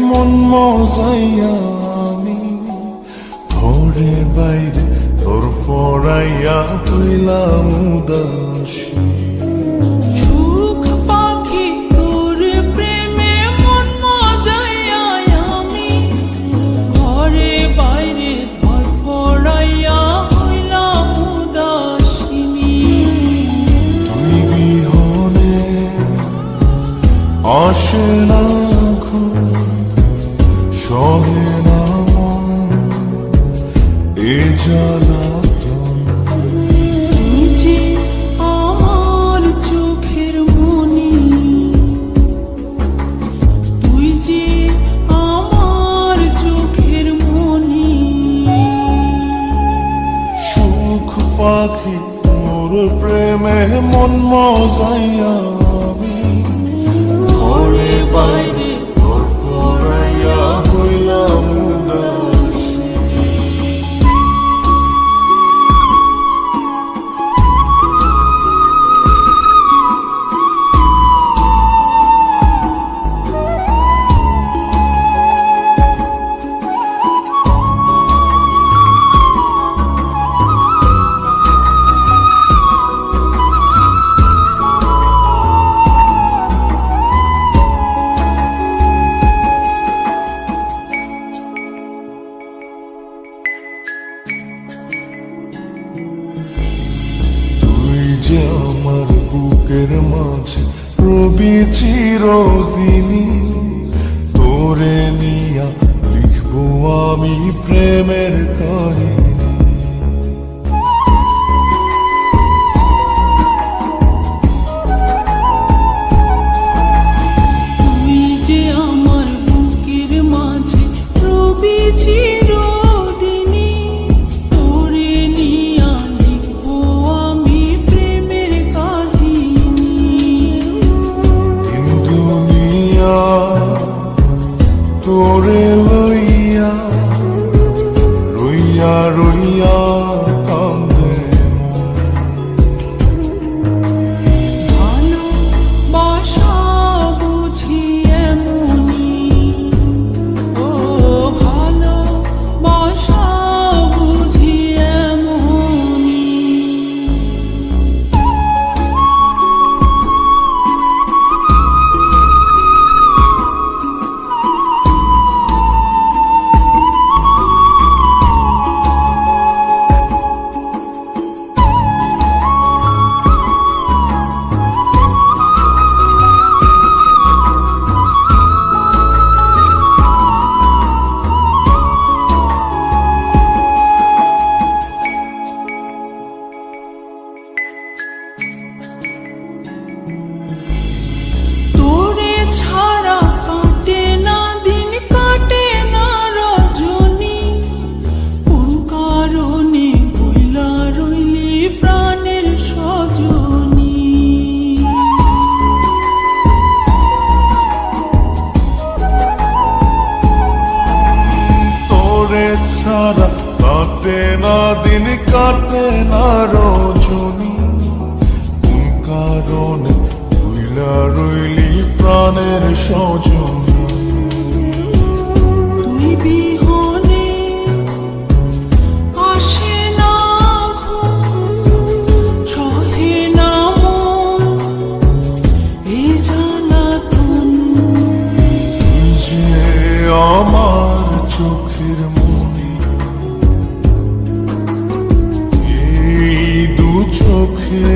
মন মজাইয়া আমি ঘরে বাইরে তোর ফরাইয়া হইলাম উদাসী। সুখ পাখি তোর প্রেমে মন মজাইয়া আমি ঘরে বাইরে ধর ফরাইয়া হইলাম উদাসিনী। তুই বিহনে আসে না ঘুম, সহে না মন এ জ্বালাতন। তুই যে আমার চোখের মনি, তুই যে আমার চোখের মনি। সুখ পাখি তোর প্রেমে মন মজাইয়া আমি ঘরে বাইরে তোর ফরাইয়া হইলাম উদাসী। তুই যে আমার বুকের মাঝে রবি চিরদিনই, তোরে নিয়া লিখবো আমি প্রেমের কাহিনী। তুই যে আমার বুকের মাঝে রবি চিরদিনই, তোরে নিয়া লিখবো আমি প্রেমের কাহিনী। দিন দুনিয়া তোরে লইয়া রইয়া রইয়া কান্দে মন। ভালোবাসা বুঝি এমনি, ও ভালোবাসা বুঝি এমনি। তোরে ছাড়া কাটে না দিন, কাটে না রজনী। কোন কারণে বইলা রইলি প্রাণের সজনী। তোরে ছাড়া কাটে না দিন, কাটে না রজনী। কোন কারণে ভুইলা রইলি প্রাণের সজনী। তুই বিহনে আসে না ঘুম, সহে না মন এ জ্বালাতন। তুই যে আমার চোখের মনি, এই দু চোখে